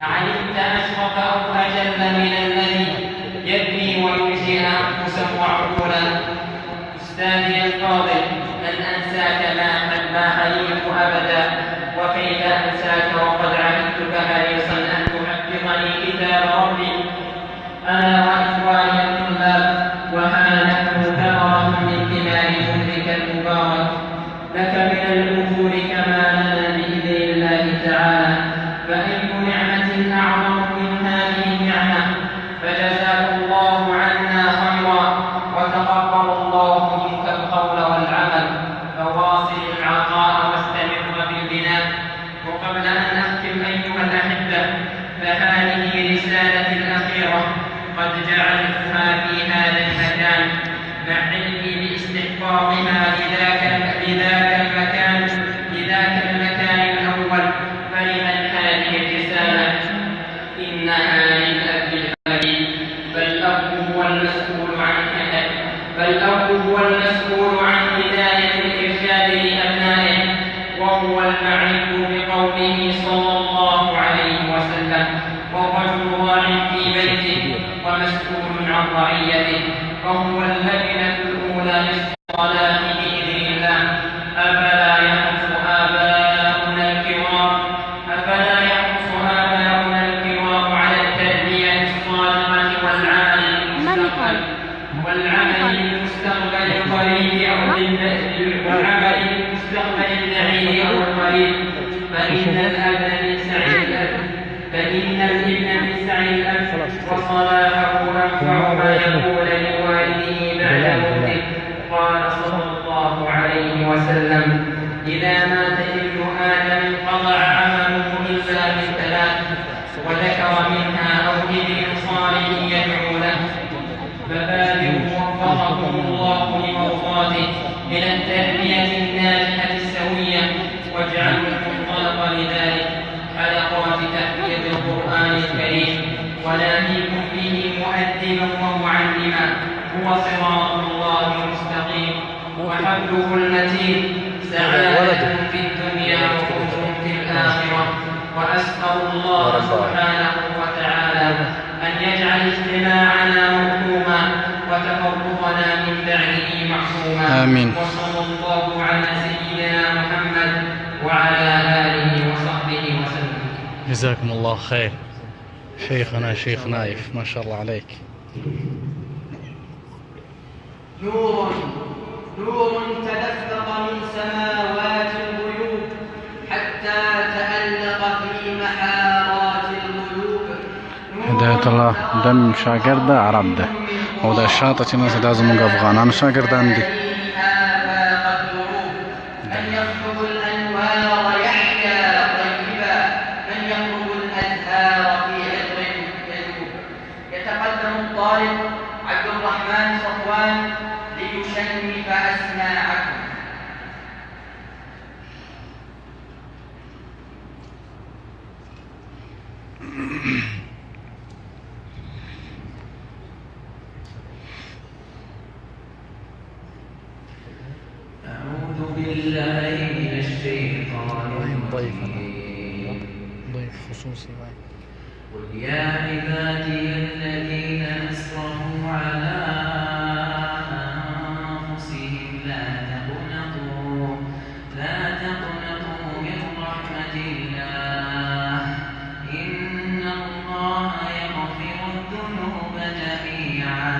علمت أشرف أو أجل من الذي يبني وينشئ أنفسا وعقولا. أستاذي الفاضل، لن أنساك ما حييت أبدا، وكيف أنساك وقد عهدتك حريصا أن تحفظني كتاب ربي أنا وإخواني الطلاب، وها نحن ثمرة من ثمار جهدك المبارك، لك من الأجور كما لنا بإذن الله تعالى. فأي نعمة أعظم من هذه النعمة؟ فجزاك الله عنا خيرا، وتقبل الله منك القول والعمل، فواصل العطاء واستمر في البناء. وقبل أن أختم أيها الأحبة، فهذه رسالتي الأخيرة قد جعلتها في هذا المكان مع علمي باستحقاقها لذاك المكان الأول. فلمن هذه الرسالة؟ إنها للأب الحبيب، فالأب هو المسؤول عن هداية الإرشاد لأبنائه، وهو المعرف بقوله صلى الله عليه وسلم: والرجل راع في بيته ومسؤول عن رعيته. وهو اللبنة الأولى للصلاة بإذن الله. أفلا يحرص آباؤنا الكرام على التربية الصادقة والعمل للمستقبل القريب أو للمستقبل البعيد أو القريب؟ فإن الابن من سعي الأب، وصلاحه أنفع ما يقول لوالده بعد موته. قال صلى الله عليه وسلم: إذا مات ابن آدم انقطع عمله إلا من ثلاث، وذكر منها أو ابن صالح يدعو له. فبادروا وفقكم الله لمرضاته من التربية الناجحة السوية، واجعلوا المنطلق لذلك حلقات تحفيظ القرآن الكريم، وناهيكم به مؤدبا ومعلما. هو صراط الله المستقيم وحبله المتين، سعادة في الدنيا وفوز في الآخرة. وأسأل الله سبحانه وتعالى أن يجعل اجتماعنا مرحوما وتفرقنا من بعده معصوما. آمين. وصلى الله على سيدنا محمد وعلى آله وصحبه وسلم. جزاكم الله خير. شيخنا شيخ نايف، ما شاء الله عليك. نور تدفق من سماوات الغيوب حتى تألق في محارات القلوب. هداية الله دم شاگرد عرب ده و ده شاطة ناس لازم من أفغانان شاگردان دي. من يخطب الأنوار يحيا طيبا، من يخطب الأزهار في عطر يذوب. يتقدم الطالب عبد الرحمن صفوان ليشنف أسماعكم. أعوذ بالله من الشيطان الرجيم. ضيف خصوصي. قل يا عبادي الذين أسرفوا على أنفسهم لا تقنطوا من رحمة الله، إن الله يغفر الذنوب جميعا،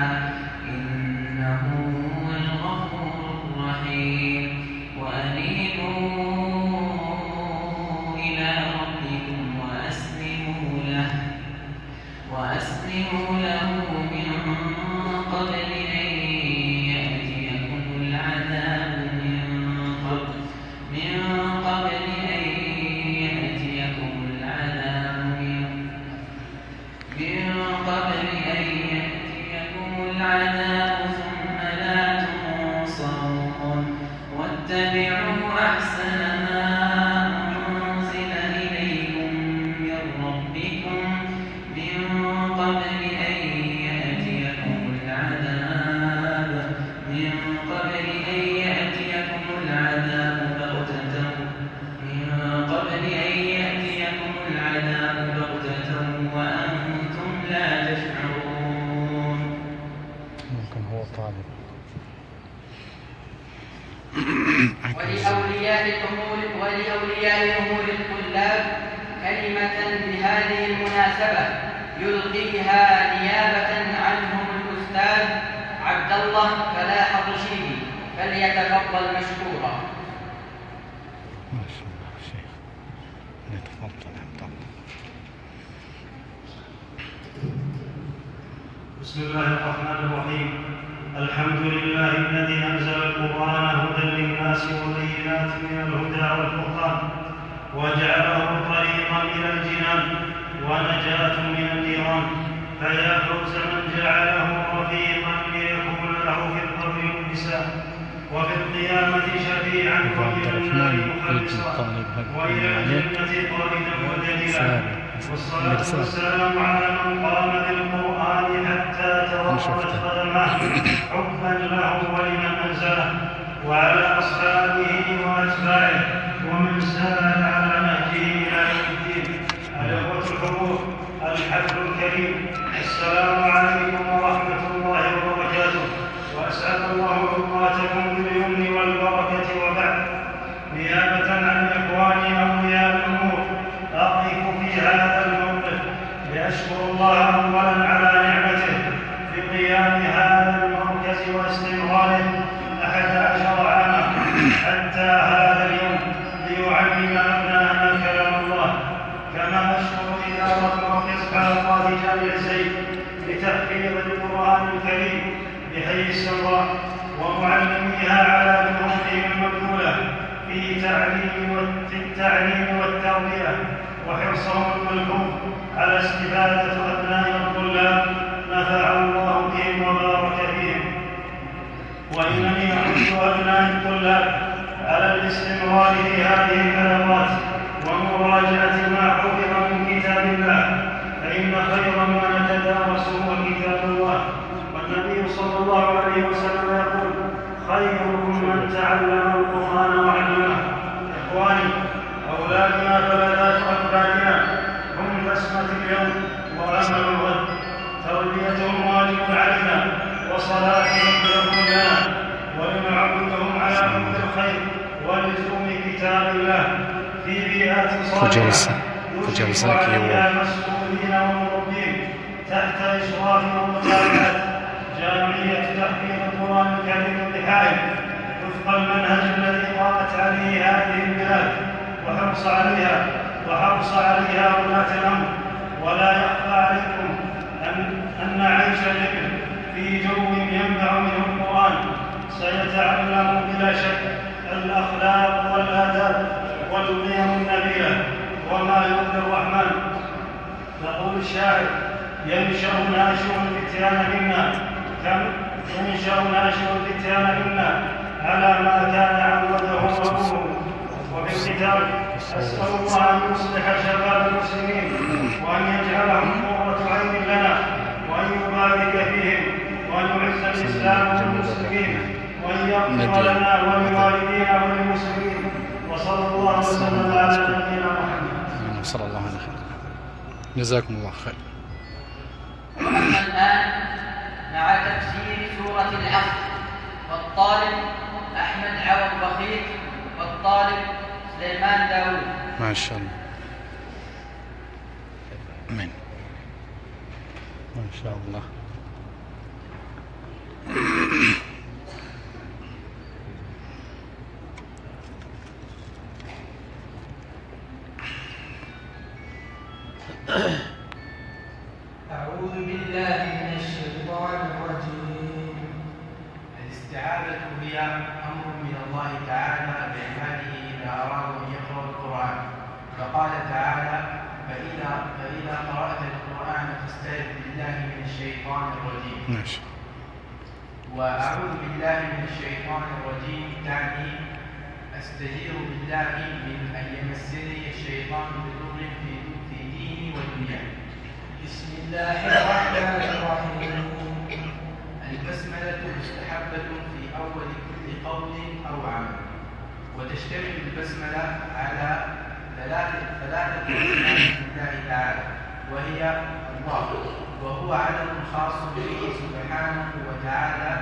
إنه هو الغفور الرحيم. وأنيبوا إلى ربكم وأسلموا له من قبل أن يأتيكم العذاب ثم لا تنصرون. واتبعوا أحسن ما أنزل إليكم من ربكم من قبل أن يأتيكم العذاب بغتة بالمناسبة يلقيها نيابة عنهم الأستاذ عبد الله فلاح الرشيدي، فليتفضل مشكورا. ما شاء الله شيخ، يتفضل عبد الله. بسم الله الرحمن الرحيم. الحمد لله الذي أنزل القرآن هدى للناس وبينات من الهدى والفرقان، وجعله طريقا إلى الجنان ونجاة من النيران. فيا فوز من جعله رفيقا ليكون له في القبر مؤنسا، وفي القيامة شفيعا وإلى النار مخلصا، وإلى الجنة قائدا ودليلا. والصلاة والسلام على من قام بالقرآن حتى توقفت قدماه حبا له ولمن أنزله، وعلى أصحابه وأتباعه ومن سار على نهجه إلى يوم الدين. الأخوة الحضور، الحفل الكريم، السلام عليكم ورحمة الله وبركاته، وأسعد الله أوقاتكم باليمن والبركة. وبعد، نيابة عن إخواني أولياء الأمور أقف في هذا الموقف لأشكر الله أولا على نعمته بقيام هذا المركز واستمراره 11 عاما حتى هذا اليوم ليعلم أبناءنا كلام الله. كما أشكر إدارة مركز حلقات جامع زيد لتحفيظ القرآن الكريم بحي السراء ومعلميها على جهودهم المبذولة في التعليم والتربية، وحرصهم الملحوظ على استفادة أبناء الطلاب نفع الله بهم وبارك فيهم. وإنني أحث أبناء الطلاب على الاستمرار في هذه الحلقات ومراجعة ما حفظ من كتاب الله، فإن خير ما نتدارس هو كتاب الله. والنبي صلى الله عليه وسلم يقول: خيركم من تعلم القرآن وعلمه. إخواني، أولادنا فبنات أكبادنا هم بسمة اليوم وأمل الغد، تربيتهم واجب علينا وصلاتهم خير لنا، ولنعودهم على حب الخير ولزوم كتاب الله في بيئات صالحة يوجب عليها مسؤولين ومربين تحت إشراف ومتابعة جامعية تحفيظ القرآن الكريم بحائل وفق المنهج الذي قامت عليه هذه البلاد وحرص عليها ولاة الأمر. ولا يخفى عليكم أن عيش الابن في جو ينبع منه القرآن سيتعلم بلا شك الأخلاق والآداب والقيم النبيلة وما يرضي الرحمن. يقول الشاعر: ينشأ ناشئ الفتيان منا على ما كان عوده أبوه. وفي الختام أسأل الله أن يصلح شباب المسلمين وأن يجعلهم قرة عين لنا وأن يبارك فيهم وأن يعز الإسلام والمسلمين وأن يغفر لنا ولوالدينا وللمسلمين. وصلى الله وسلم على نبينا محمد. صلى الله عليه وسلم. جزاكم الله خير. وأما الآن مع تفسير سورة العصر، والطالب أحمد عوض بخيت والطالب سليمان داود. ما شاء الله. آمين. ما شاء الله. أعوذ بالله من الشيطان الرجيم. الاستعاذة هي أمر من الله تعالى بعباده إذا أرادوا أن يقرأوا القرآن، فقال تعالى: فإذا قرأت القرآن فاستعذ بالله من الشيطان الرجيم. وأعوذ بالله من الشيطان الرجيم تعني أستجير بالله من أن يمسني الشيطان بضر في ديني ودنياي. بسم الله الرحمن الرحيم. البسملة مستحبة في أول كل قول أو عمل، وتشتمل البسملة على ثلاثة أسماء لله تعالى، وهي الله، وهو علم خاص به سبحانه وتعالى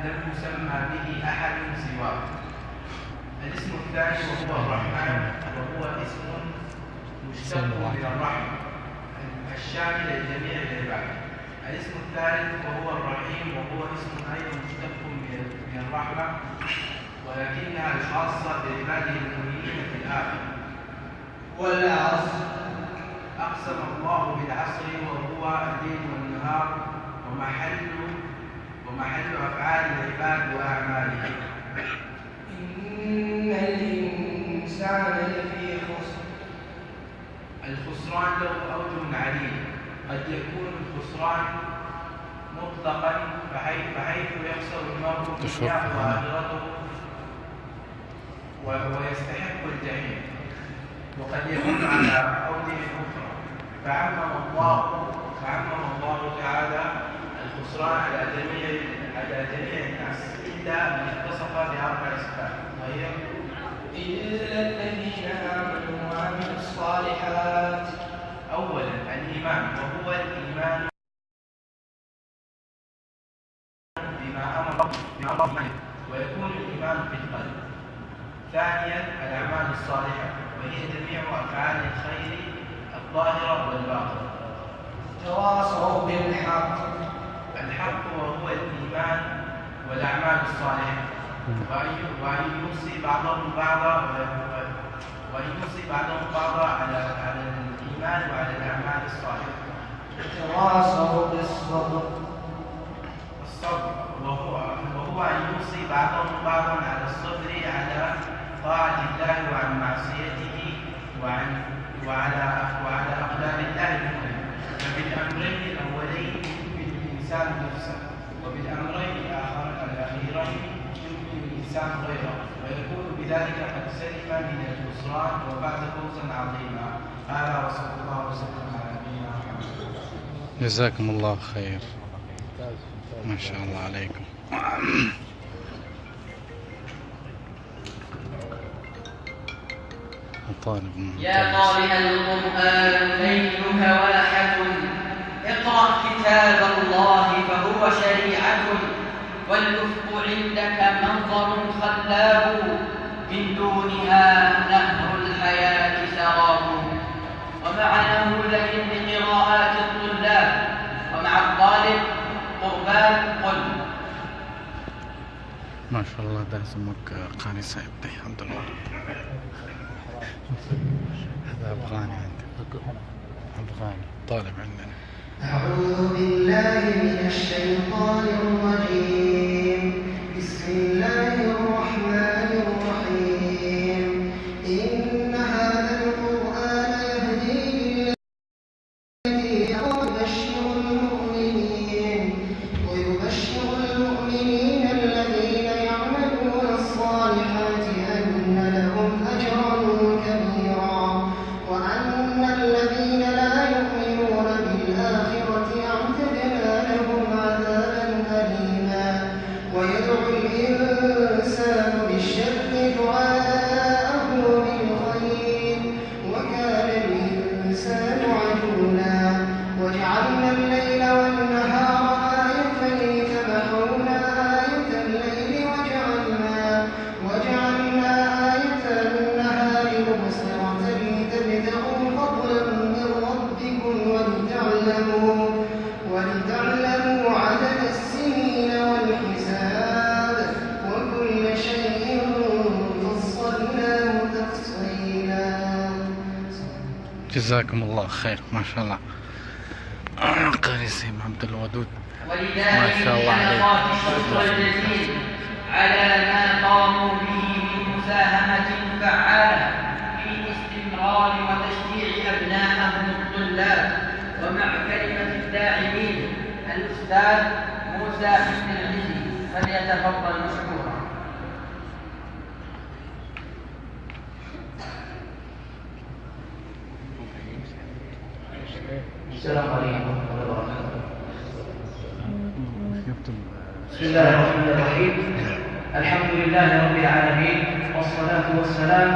لم يسمى به أحد سواه. الاسم الثاني وهو الرحمن، وهو اسم مشتق من الرحمة، الشامل لجميع العباد. الاسم الثالث وهو الرحيم، وهو اسم أيضا مشتق من الرحمة، ولكنها الخاصة بعباده المؤمنين في الآخرة. والعصر، أقسم الله بالعصر وهو الليل والنهار ومحل أفعال العباد وأعمالهم. إن الإنسان لفي خسر. الخسران له أوجه عديدة، قد يكون الخسران مطلقا بحيث يخسر المرء الدنيا وآخرته ويستحق الجحيم، وقد يكون على أوجه أخرى فعمم الله تعالى الخسران على جميع الناس إلا من اتصف بأربع صفات، وهي إلا الذين آمنوا وعملوا الصالحات. أولا الإيمان، وهو الإيمان بما أمر الله، ويكون الإيمان في القلب. ثانيا الأعمال الصالحة، وهي جميع أفعال الخير الظاهرة والباطنة. تواصوا بالحق. الحق وهو الإيمان والأعمال الصالحة، وأن يوصي بعضهم بعضا على الإيمان وعلى الأعمال الصالحة. تواصوا بالصبر. الصبر وهو أن يوصي بعضهم بعضا على الصبر على طاعة الله وعن معصيته وعلى أقدار الله المؤمن. فبالأمرين الأولين يؤمن الإنسان نفسه، وبالأمرين الأخيرين يؤمن الإنسان غيره، ويكون بذلك قد سلم من الخسران وفاز فوزا عظيما. هذا وصلى الله وسلم على نبينا محمد. جزاكم الله خير، ما شاء الله عليكم. طالب يا قارئ القرآن ليلك واحة، اقرأ كتاب الله فهو شريعة، والأفق عندك منظر خلاب، من دونها نهر الحياة سراب. ومع نموذج لقراءات الطلاب، ومع الطالب قربان قل. ما شاء الله، ده اسمك قاري سعيد عبد الله. هذا أفغاني عندي، أفغاني طالب عندنا. أعوذ بالله من الشيطان الرجيم. بسم الله الرحمن الرحيم. إن هذا القرآن يهدي للتي هي ويبشر المؤمنين الذين يعملون الصالحات أن لهم أجرا كبيرا، وأن الذين لا يؤمنون بالآخرة أعتدنا لهم عذابا أليما. ويدعو الإنسان بالشر دعاءه بالخير، وكان الإنسان عجولا. وجعلنا الليل والنهار آيتين، فمحونا آية الليل وجعلنا آية النهار مبصرة، لتبتغوا فضلا من ربكم ولتعلموا عدد السنين والحساب، وكل شيء فصلناه تفصيلا. جزاكم الله خير، ما شاء الله. قاري سيم عبد الودود، ما شاء الله عليك. والجزيل على ما قاموا به من مساهمة فعالة في استمرار وتشجيع أبنائهم الطلاب. ومع كلمة الداعمين الأستاذ موسى حسن العزي، فليتفضل مشكورا. السلام عليكم ورحمة الله وبركاته. يكتب بسم الله الرحمن الرحيم. الحمد لله رب العالمين، والصلاة والسلام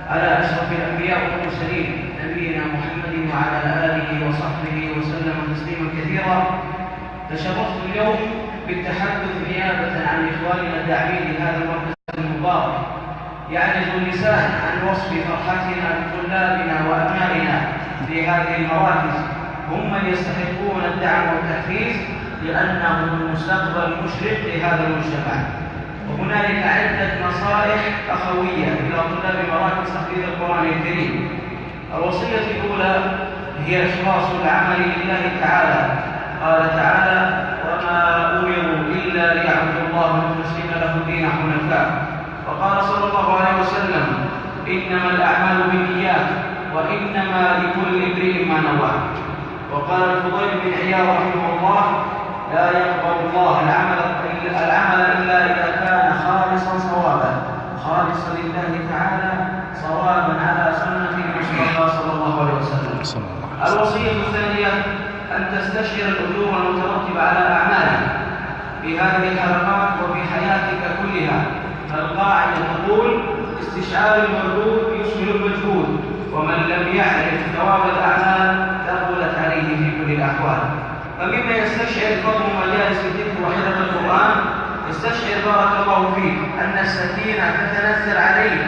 على أشرف الأنبياء والمرسلين نبينا محمد وعلى آله وصحبه وسلم تسليما كثيرا. تشرفت اليوم بالتحدث نيابة عن إخواننا الداعمين لهذا المركز المبارك. يعجز اللسان عن وصف فرحتنا بطلابنا وأبنائنا في هذه المراكز، هم من يستحقون الدعم والتحفيز لأنهم المستقبل المشرق لهذا المجتمع. وهنالك عدة نصائح أخوية إلى طلاب مراكز تحفيظ القرآن الكريم. الوصية الأولى هي إخلاص العمل لله تعالى. قال تعالى: وما أمروا إلا ليعبدوا الله مخلصين له الدين حنفاء. وقال صلى الله عليه وسلم: إنما الأعمال بالنيات وإنما لكل امرئ ما نوى. وقال الفضيل بن عياض رحمه الله: لا يقبل الله العمل إلا إذا كان خالصا صوابا، خالصا لله تعالى صوابا على سنة المصطفى صلى الله عليه وسلم. الوصية الثانية أن تستشعر الأجور المترتبة على أعمالك في هذه الحلقات وفي حياتك كلها. القاعدة تقول: استشعار المردود يسهل المجهود، ومن لم يعرف ثواب الأعمال ثقلت عليه في كل الأحوال. فمما يستشعر فضل مجالس الذكر وحفظ القرآن، استشعر بارك الله فيك أن السكينة تتنزل عليك،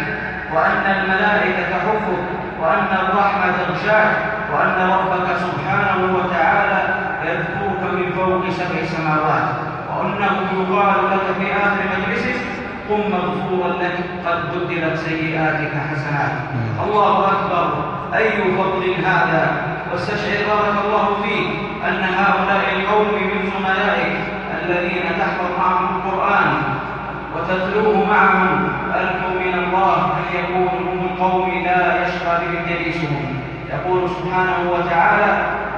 وأن الملائكة تحفك، وأن الرحمة تغشاك، وأن ربك سبحانه وتعالى يذكرك من فوق 7 سماوات، وأنه يقال لك في آخر مجلسك: قم مغفورا لك قد بدلت سيئاتك حسنات. الله أكبر، أي فضل هذا! واستشعر بارك الله فيك أن هؤلاء القوم من زملائك الذين تحفظ معهم القرآن وتتلوه معهم أرجو من الله أن يكونوا هم القوم لا يشقى بهم جليسهم. يقول سبحانه وتعالى: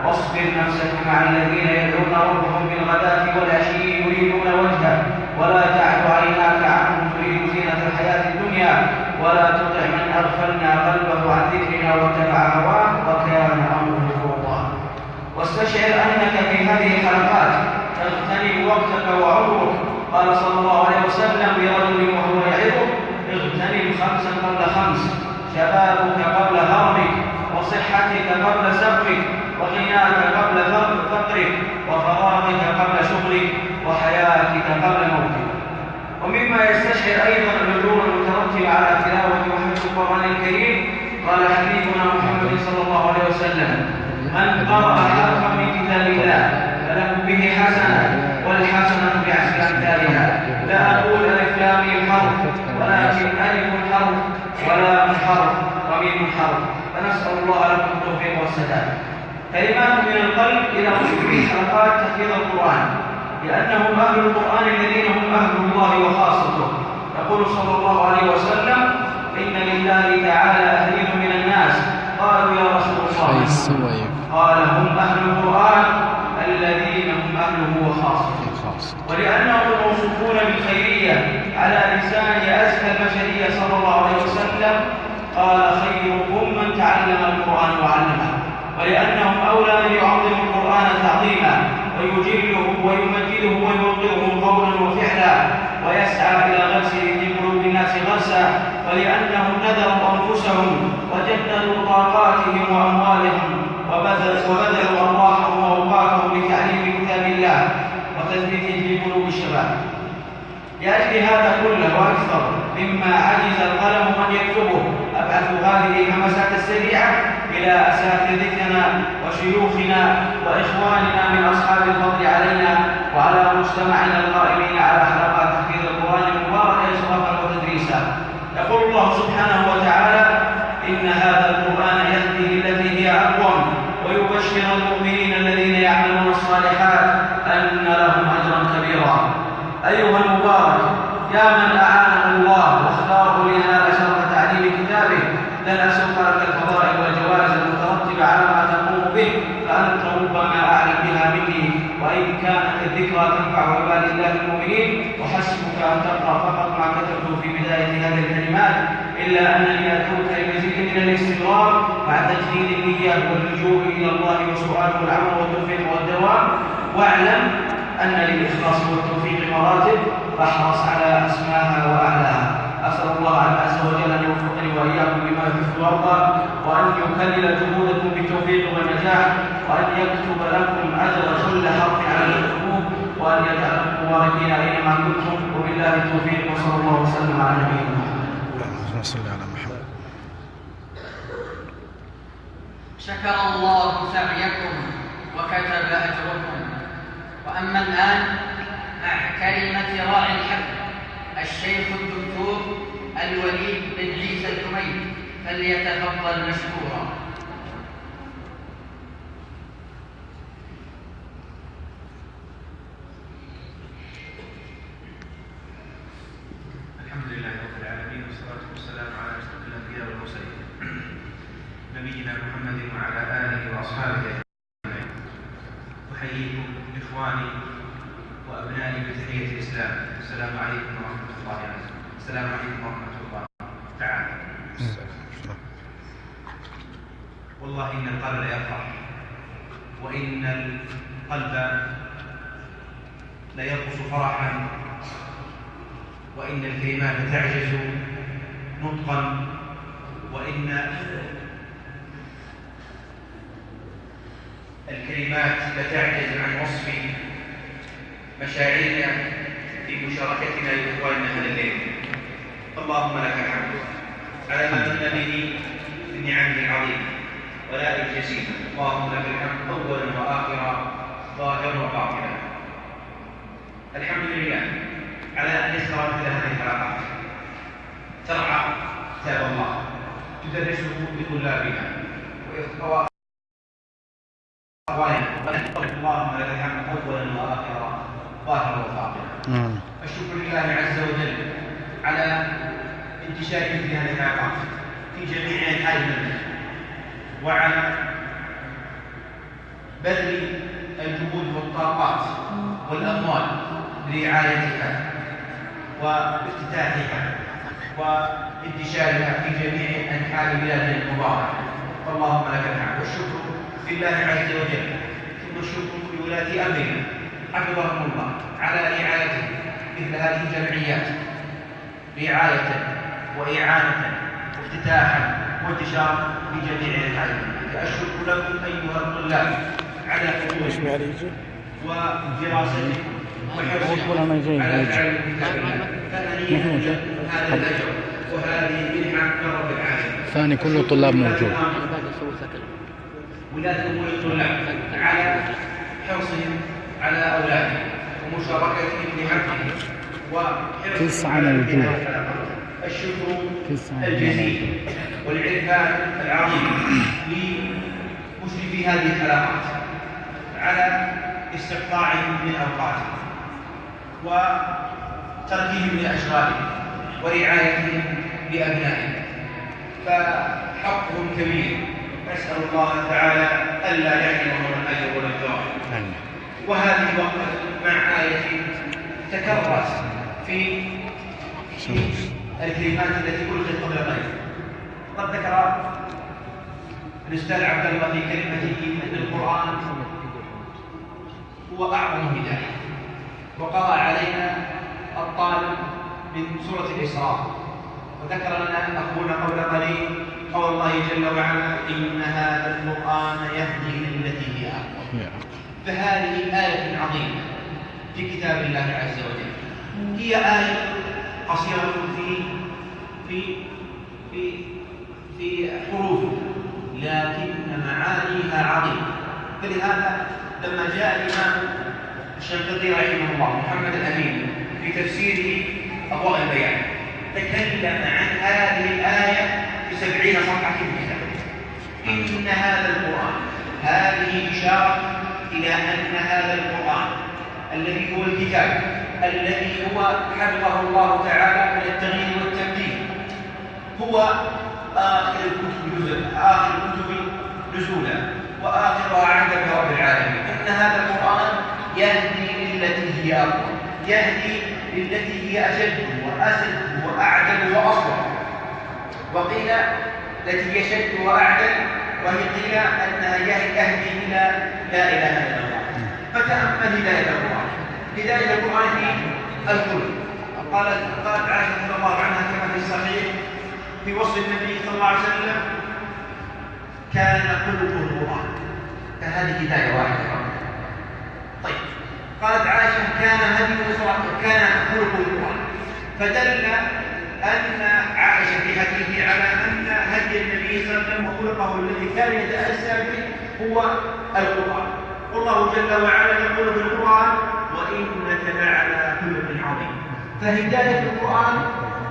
واصبر نفسك مع الذين يدعون ربهم بالغداة والعشي يريدون وجهه ولا تعد عيناك عنهم تريد زينة الحياة الدنيا ولا تطع من أغفلنا قلبه عن ذكرنا واتبع هواه وكان أمره فرطا. واستشعر أنك في هذه الحلقات تغتنم وقتك وعمرك. قال صلى الله عليه وسلم لرجل وهو يعظه: اغتنم 5 قبل 5، شبابك قبل هرمك، وصحتك قبل سقمك، وغناك قبل فقرك، وفراغك قبل شغلك، وحياتك قبل موتك. ومما يستشعر أيضا الأجور المترتبة على تلاوة وحفظ القرآن الكريم، قال حبيبنا محمد صلى الله عليه وسلم: من قرأ حرفا من كتاب الله فله به حسنة، والحسنة بعشر أمثالها. لا أقول ألف لام ميم حرف، ولكن ألف حرف ولام حرف وميم حرف. فنسأل الله لكم التوفيق والسداد. كلمات من القلب إلى مشرفي حلقات تحفيظ القرآن، لأنهم أهل القرآن الذين هم أهل الله وخاصته. يقول صلى الله عليه وسلم: إن لله تعالى أهلين من الناس. قالوا: يا رسول الله. قال: هم أهل القرآن الذين هم أهله وخاصته. ولأنهم موصوفون بالخيرية على لسان أزكى البشرية صلى الله عليه وسلم، قال: خيركم من تعلم القرآن وعلمه. ولأنهم أولى من يعظم القرآن تعظيما ويجله ويمجده ويوقره قولا وفعلا ويسعى إلى غرسه في قلوب الناس غرسا. ولأنهم نذروا أنفسهم وجددوا طاقاتهم وأموالهم وبذلوا أرواحهم وأوقاتهم لتعليم كتاب الله وتثبيته في قلوب الشباب. لأجل هذا كله وأكثر مما عجز القلم أن يكتبه، أبعث هذه الهمسات السريعة إلى أساتذتنا وشيوخنا وإخواننا من أصحاب الفضل علينا وعلى مجتمعنا القائمين على حلقات تحفيظ القرآن المبارك إشرافا وتدريسا. يقول الله سبحانه وتعالى: إن هذا القرآن يهدي للتي هي أقوم ويبشر المؤمنين الذين يعملون الصالحات أن لهم أجرا كبيرا. أيها المبارك، يا من أعانه الله واختاره لنا شرف تعليم كتابه، لن أسوق لك الفضائل والجوائز المترتبة على ما تقوم به، فأنت ربما أعلم بها مني، وإن كانت الذكرى تنفع عباد الله المؤمنين. وحسبك أن تقرأ فقط ما كتبته في بداية هذه الكلمات، إلا أنني أدعوك لمزيد من الاستمرار مع تجديد النية واللجوء إلى الله وسؤاله العون والتوفيق والدوام. واعلم أن للإخلاص والتوفيق مراتب، فاحرص على أسماها وأعلاها. أسأل الله عز وجل أن يوفقني وإياكم بما يحب ويرضى، وأن يكلل جهودكم بالتوفيق والنجاح، وأن يكتب لكم أجر كل حرف على الحقوق، وأن يجعلكم مباركين أينما كنتم. وبالله التوفيق، وصلى الله وسلم على نبينا محمد. اللهم صل على محمد. شكر الله سعيكم وكتب أجركم. وأما الآن مع كلمة راعي الحفل الشيخ الدكتور الوليد بن عيسى الحميد، فليتفضل مشكورا. الحمد لله رب العالمين، والصلاة والسلام على أشرف الأنبياء والمرسلين نبينا محمد وعلى آله وأصحابه أجمعين. أحييكم إخواني وأبنائي بتحية الإسلام. السلام عليكم ورحمة الله وبركاته. السلام عليكم ورحمة الله تعالى. والله إن القلب يفرح، وإن القلب ليرقص فرحا، وإن الكلمات تعجز نطقا، وإن الكلمات لتعجز عن وصف مشاعرنا في مشاركتنا لإخواننا هذا الليل. اللهم لك الحمد على ما من به من نعمه العظيمة ولا الجسيمة. اللهم لك الحمد أولا وآخرا ظاهرا وباطنا. الحمد لله على أن يسر مثل هذه الحلقات ترعى كتاب الله تدرسه لطلابنا وإخواننا. اللهم لك الحمد أولا وآخرا ظاهرا وباطنا. الشكر لله عز وجل على انتشار مثل هذه الحلقات في جميع أنحاء المملكة، وعلى بذل الجهود والطاقات والأموال لرعايتها وافتتاحها وانتشارها في جميع أنحاء بلادنا المباركة. اللهم لك الحمد. والشكر لله عز وجل، ثم الشكر لولاة أمرنا حفظهم الله على رعاية مثل هذه الجمعيات، رعاية وإعانة وافتتاحا وانتشارا في جميع أنحاء المملكة. الشكر لكم أيها الطلاب على حضوركم ودراستكم وحرصكم على تعلم كتاب الله. فهنيئا لكم هذا الأجر وهذه منحة من رب العالمين. ثاني كل الطلاب موجود. ولاة أمور الطلاب على حرصهم على أولادهم ومشاركتهم في حقهم وحرصهم 9 موجود. الشكر الجزيل والعرفان العظيم لمشرفي هذه الحلقات على استقطاعهم من أوقاتهم وتركهم لأشغالهم ورعايتهم لأبنائهم، فحقهم كبير. نسأل الله تعالى ألا يحرمهم الأجر ولا الثواب. وهذه وقفة مع آية تكررت في الكلمات التي ألقت قبل قليل. قد ذكر الأستاذ عبد الله في كلمته أن القرآن هو أعظم هداية، وقرأ علينا الطالب من سورة الإسراء، وذكر لنا أخونا قبل قليل قول الله جل وعلا إن هذا القرآن يهدي للتي هي أقوم. فهذه آية عظيمة في كتاب الله عز وجل. هي آية قصيرة في حروفها، لكن معانيها عظيمة. فلهذا لما جاء الإمام الشنقيطي رحمه الله محمد الأمين في تفسيره أضواء البيان تكلم عن هذه الآية في 70 صفحة في الكتاب. إن هذا القرآن، هذه إشارة إلى أن هذا القرآن الذي هو الكتاب الذي هو حفظه الله تعالى من التغيير والتبديل هو آخر الكتب نزولا وآخرها عهدا برب العالمين. إن هذا القرآن يهدي للتي هي أقوى، يهدي للتي هي أشد وأسد وأعدل وأصلح، وقيل التي هي أشد وأعدل، وهي قيل أنها يهدي إلى لا إله إلا الله. فتأمل هداية القرآن. هداية القرآن في الخلق. قالت عائشة رضي الله عنها كما في الصحيح في وصف النبي صلى الله عليه وسلم كان خلقه القرآن. فهذه هداية واحدة. طيب، قالت عائشة كان خلقه القرآن، فدل أن عائشة في حديثه على أن هدي النبي صلى الله عليه وسلم وخلقه الذي كان يتأسى به هو القرآن. والله جل وعلا يقول في القرآن وإنك لعلى خلق عظيم. فهداية القرآن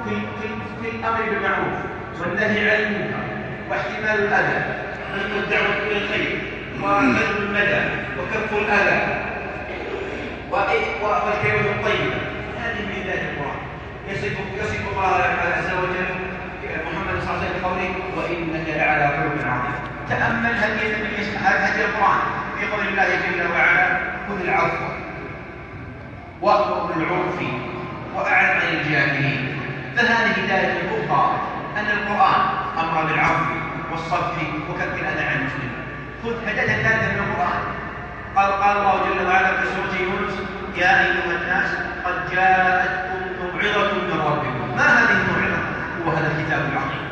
في الأمر بالمعروف والنهي عن المنكر واحتمال الأذى والدعوة إلى الخير وبذل المدى وكف الأذى والكلمة الطيبة. هذه من هداية القرآن. يصف الله عز وجل محمد صلى الله عليه وسلم بقوله وإنك لعلى خلق عظيم. تأمل هدي القرآن في قول الله جل وعلا خذ العفو وأمر بالعرف وأعرض عن الجاهلين. فهذه هداية أخرى أن القرآن أمر بالعفو والصفح وكف الأذى عن المسلمين. خذ هداية ثالثة من القرآن. قال الله جل وعلا في سورة يونس يا أيها الناس قد جاءتكم موعظة من ربكم. ما هذه الموعظة؟ هو هذا الكتاب العظيم.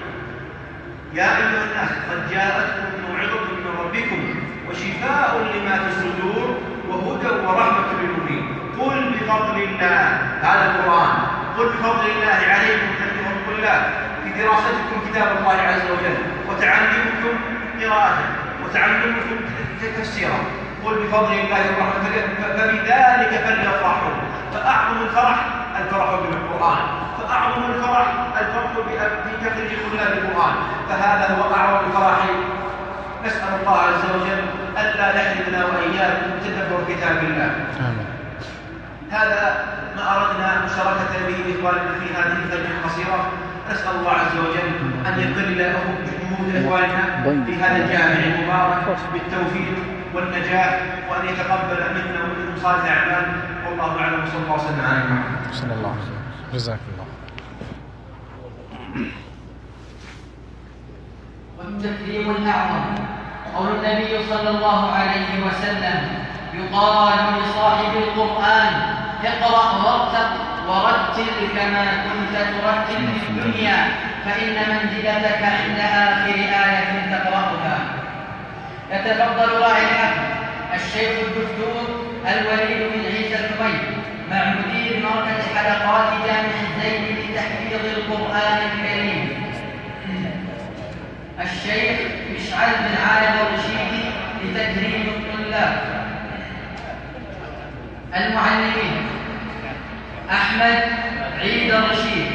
يا أيها الناس قد جاءتكم موعظة من ربكم وشفاء لما في الصدور وهدى ورحمة للمؤمنين. قل بفضل الله، هذا القرآن، قل بفضل الله عليكم بفضل الله في دراستكم كتاب الله عز وجل وتعلمكم قراءته وتعلمكم تفسيره. قل بفضل الله ورحمته فبذلك فليفرحوا. فأعظم الفرح بالقرآن، فأعظم الفرح الفرح بتخريج طلاب القرآن. فهذا هو أعظم الفرح. نسأل الله عز وجل ألا يحرمنا وإياكم تدبر كتاب الله. هذا ما أردنا مشاركة به إخواننا في هذه الكلمة القصيرة. نسأل الله عز وجل أن يقل جهود إخواننا في هذا الجامع المبارك بالتوفيق والنجاح، وأن يتقبل منا ومنكم صالح الأعمال. والله أعلم وصلى الله وسلم على محمد. صلى الله عليه وسلم. جزاك الله. والتكريم الأعظم قول النبي صلى الله عليه وسلم يقال لصاحب القرآن اقرأ وارتق ورتل كما كنت ترتل في الدنيا فإن منزلتك عند آخر آية تقرأها. يتفضل راعي الحفل الشيخ الدكتور الوليد بن عيسى الحبيب مع مدير مركز حلقات جامع الزين لتحفيظ القرآن الكريم الشيخ مشعل بن عالم الرشيدي لتكريم الطلاب. المعلمين أحمد عيد الرشيد،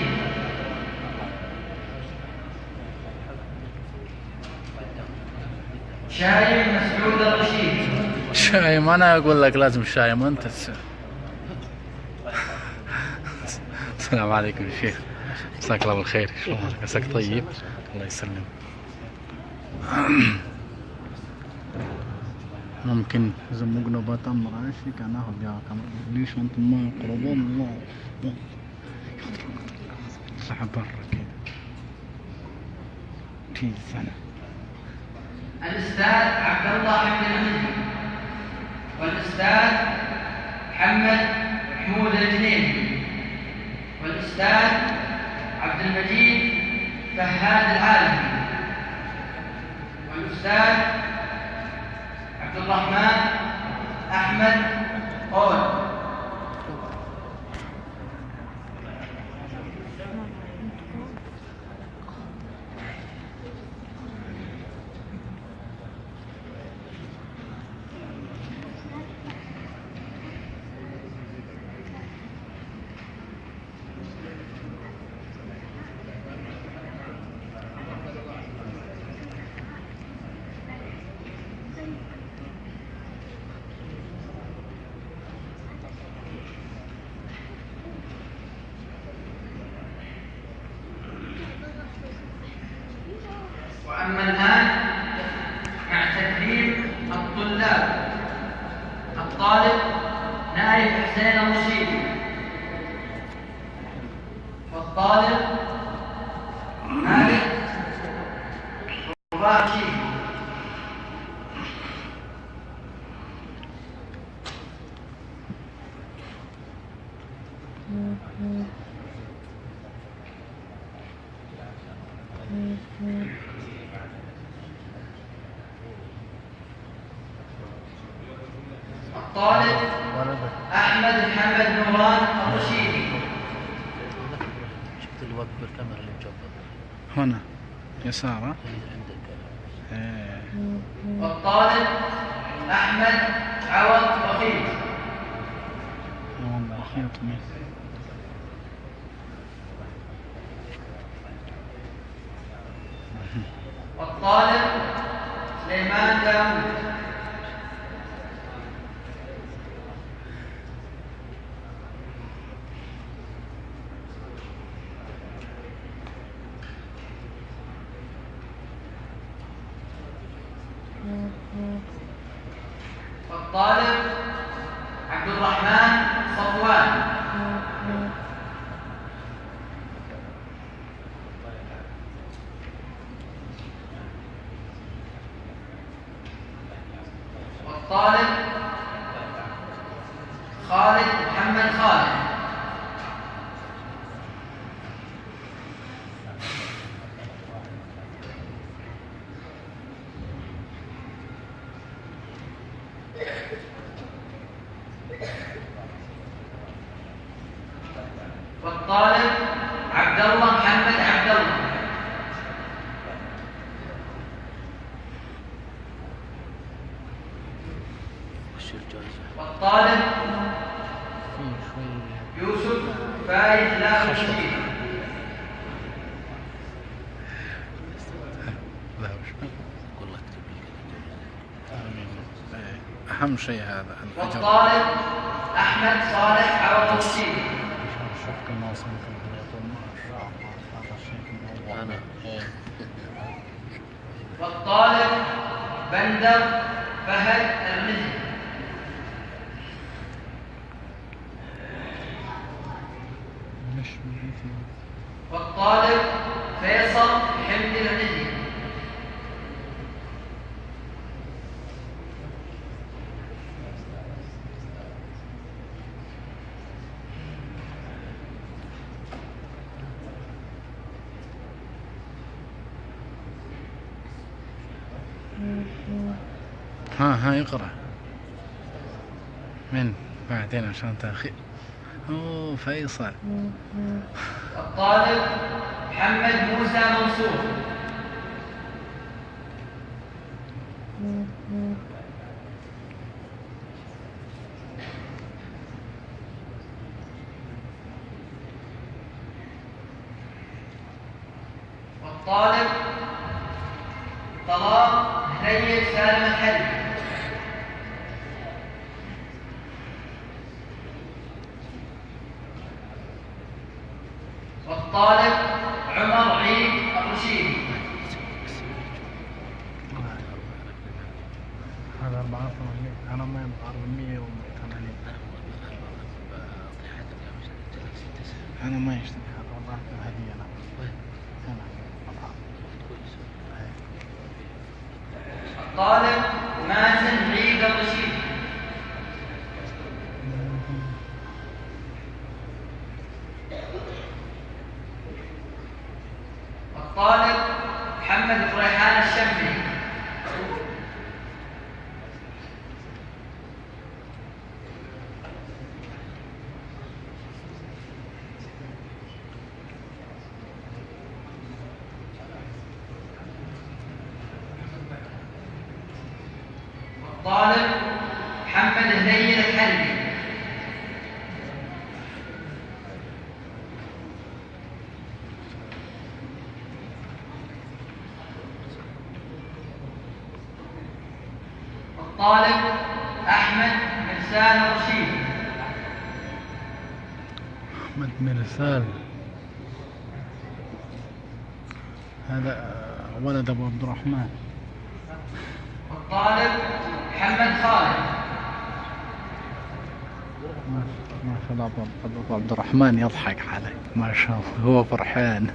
شايم مسعود الرشيد. شايم أنا أقول لك لازم شايم أنت. السلام عليكم يا شيخ، مساك الله بالخير، شلونك؟ عساك طيب؟ الله يسلم. ممكن زمقنا بطن راشي كان اخذ يا كاميرا ليش انتم ما قربون الله صعب برا كذا في سنة. الأستاذ عبد الله حمد المجيد والأستاذ محمد محمود الجنيدي والأستاذ عبد المجيد فهاد العالمي والأستاذ عبد الرحمن أحمد قول. وأما الآن مع تكريم الطلاب الطالب نائب حسين الرشيدي والطالب مالك راشي. الطالب أحمد محمد نوران الرشيدي. شفت الوقت بالكاميرا اللي مجبر هنا يسارة. عندك. والطالب أحمد عوض بخيت. والله خيط من والطالب سليمان داوود. والطالب عبد الرحمن صفوان. والطالب خالد محمد خالد. والطالب عبد الله محمد عبد الله. والطالب يوسف فايز لا رشيد. أهم شيء هذا الأجر. والطالب أحمد صالح عوض الرشيد. والطالب بندر فهد الرزي. والطالب فيصل حمد الرزي. ها يقرأ من بعدين عشان تأخير. أوه فيصل. الطالب محمد موسى منصور. والطالب طلال هنيد سالم الحلبي. والطالب عمر عيد الرشيدي. هذا 84 أنا ما يبقى 480. أنا ما يشتري هذا والله هدية أنا. الطالب مازن عيد الرشيدي. الطالب محمد فريحان الشمري. الطالب محمد هنيل الحلبي. الطالب أحمد مرسال الرشيد. أحمد مرسال هذا ولد أبو عبد الرحمن. الطالب محمد خالد. ما شاء الله أبو عبد الرحمن يضحك عليك ما شاء الله هو فرحان.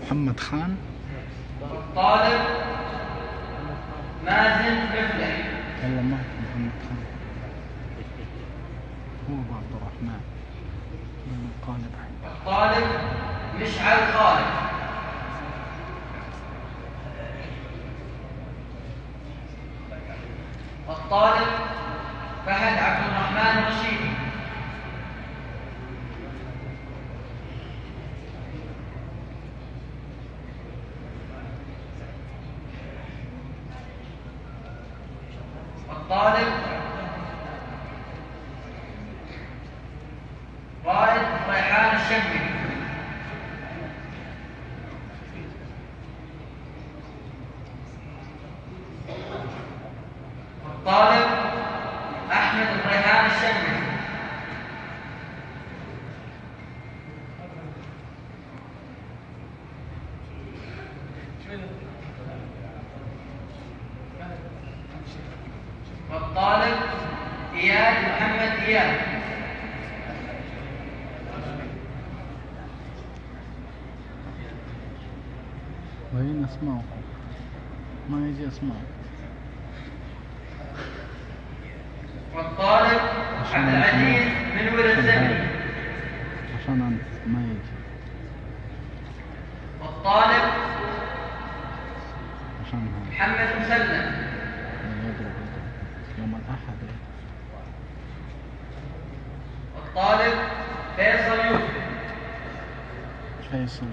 محمد خان. الطالب مازن مفلح. والله ما محمد خان هو أبو عبد الرحمن من القالب. الطالب مشعل خالد. الطالب فهد عبد الرحمن الرشيدي. والطالب رائد ريحان الشمري. والطالب أحمد ريحان الشمري. والطالب إياد محمد إياد. وين اسمعكم؟ ما يجي اسمعكم. والطالب عبد العزيز منور الزمري. عشان أنت ما يجي. والطالب عشان هذا محمد مسلم. يضرب يوم الأحد. والطالب فيصل يوسف. فيصل.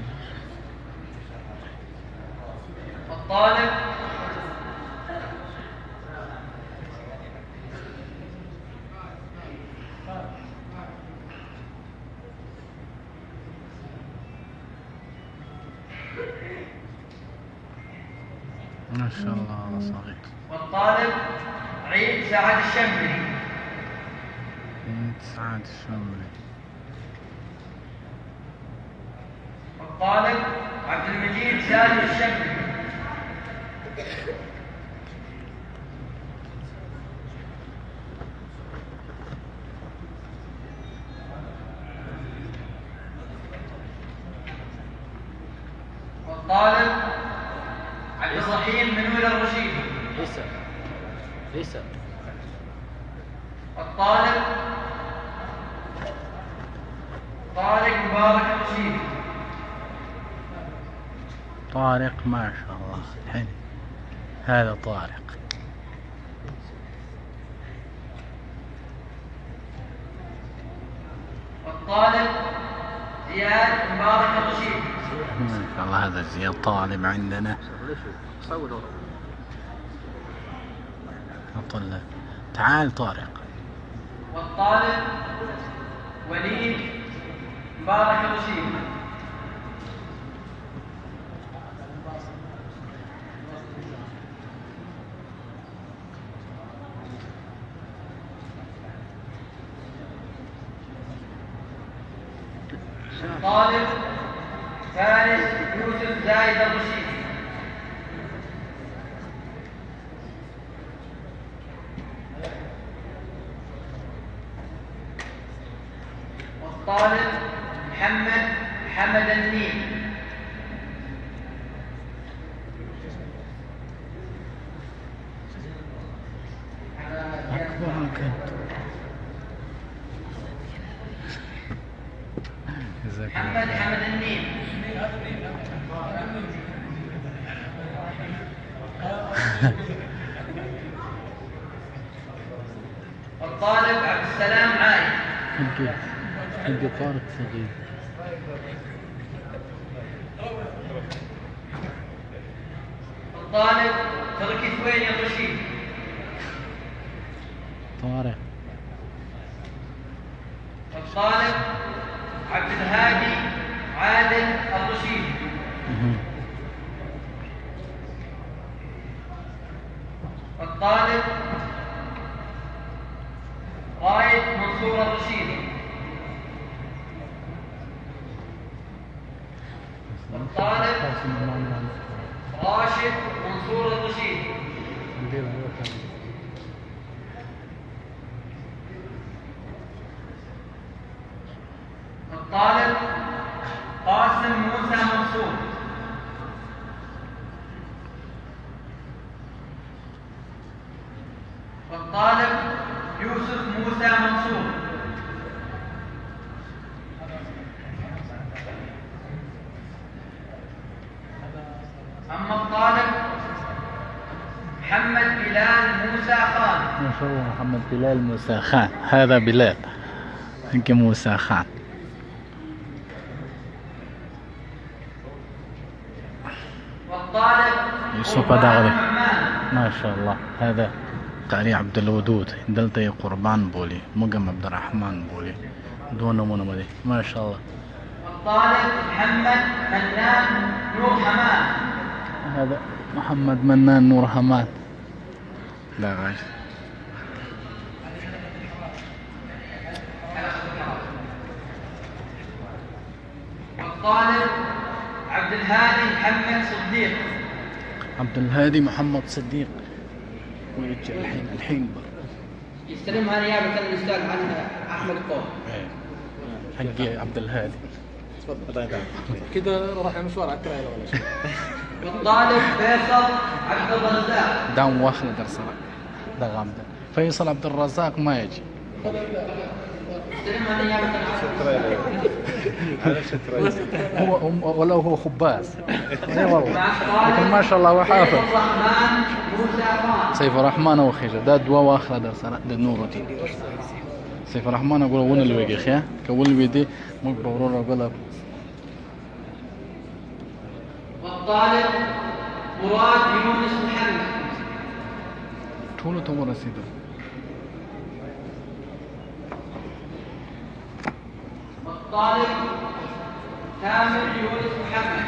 والطالب ما شاء الله صغير. والطالب عيد سعد الشمري. سعد الشمري. والطالب عبد المجيد سالم الشمري. والطالب عبد الرحيم منور الرشيدي. ليس والطالب طارق مبارك الرشيدي. طارق ما شاء الله الحين هذا طارق. والطالب زياد مبارك الرشيدي. ما شاء الله هذا زياد طالب عندنا. أطلع. تعال طارق. والطالب وليد مبارك الرشيدي. الطالب فارس يوسف زايد الرشيدي. والطالب محمد حمد النيل. أكبر كنت. محمد حمد النيل. والطالب عبد السلام عايد. حق طارق صغير. والطالب تركي ثويني الرشيد. طارق. والطالب عبد الهادي عادل الرشيدي. والطالب رايد منصور الرشيدي. والطالب راشد منصور الرشيدي. والطالب قاسم موسى منصور. والطالب يوسف موسى منصور. أما الطالب محمد بلال موسى خان. ما شاء الله محمد بلال موسى خان. هذا بلال حق موسى خان. والطالب يوسف داغري. نعمان. ما شاء الله هذا قاری عبدالودود دلته یې قربان بولي موږ هم عبدالرحمن بولي دوه نومونه مو دي ماشاءالله. والطالب محمد منان نور حماد. هذا محمد منان نور حماد. لا غاش. والطالب عبد الهادي محمد صديق. عبد الهادي محمد صديق. ويجي الحين يستلمها نيابة الأستاذ عن أحمد قوم. حقي عبد الهادي. كده راح مشوار على الترايل ولا شيء. والطالب فيصل عبد الرزاق. دام واخد درس ده غامض. فيصل عبد الرزاق ما يجي. يستلمها نيابة هو ولو هو خباز. اي والله. لكن ما شاء الله هو حافظ. سيف الرحمن هو خيجة ده دوا واخر درس ده نور الدين. سيف الرحمن أقول وين اللي ويجي خيا كول اللي بيدي مقبورون أقول. والطالب مراد يونس محمد. طول تمر رسيده. والطالب تامر يونس محمد.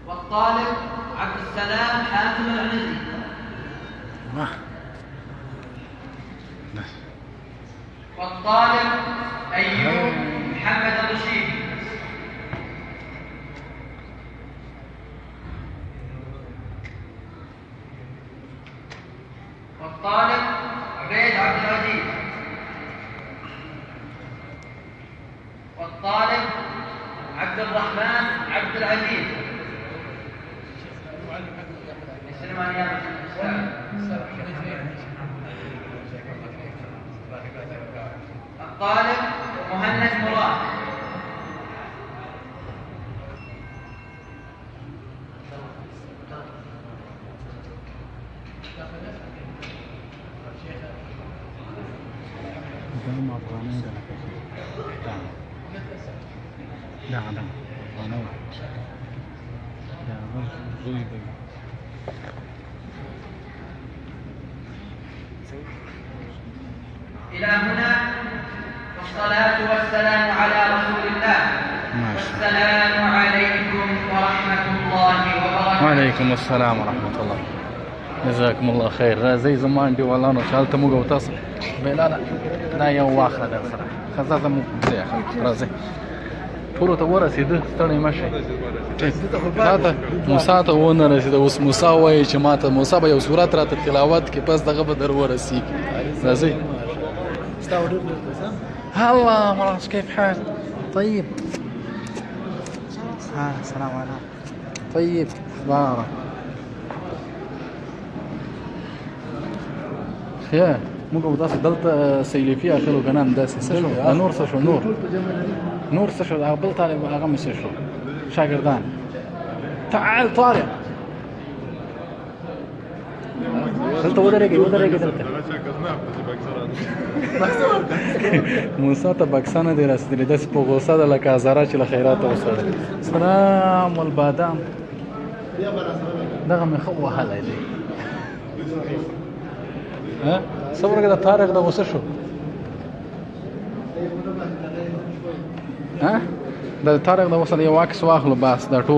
والطالب عبد السلام حاتم العنزي. والطالب أيوب محمد الرشيدي. والطالب عبيد عبد العزيز. والطالب عبد الرحمن عبد العزيز. الطالب مهند مراد. إلى هنا والصلاة والسلام على رسول الله. والسلام عليكم ورحمة الله وبركاته. وعليكم السلام ورحمة الله. جزاكم الله خير. زي زمان دي والله أنا شالت مو قوتصل. لا لا يوم واخر ده صراحة. خزازة مو زي رازي. ټولو ته ورسېده ستړی مه شئ. موسی ته ونه رسېده اوس موسی وایي چې ما ته موسی به یو صورت راته تلاوت کړي پس دغه به در ورسېږي. راځئ. هلا خلاص كيف حال؟ طيب. السلام عليكم. طيب اخبارك؟ خير مو قبضاس دلتا سيليفي اخره كنان داسي سشو نور سشو نور سشو قبلت على اغم سشو شاقردان تعال طارق دلتا ودريقي دلتا موسی ته بکسانه دی رسېدلې داسې په غوسه ده لکه هزاره چې له خیراته وسړی سلام والبادام دغه مې ښه وهلی دی څه ورګه د طارق د غوسه شو د طارق د غوسه یو عکس واخلو بس دا ټول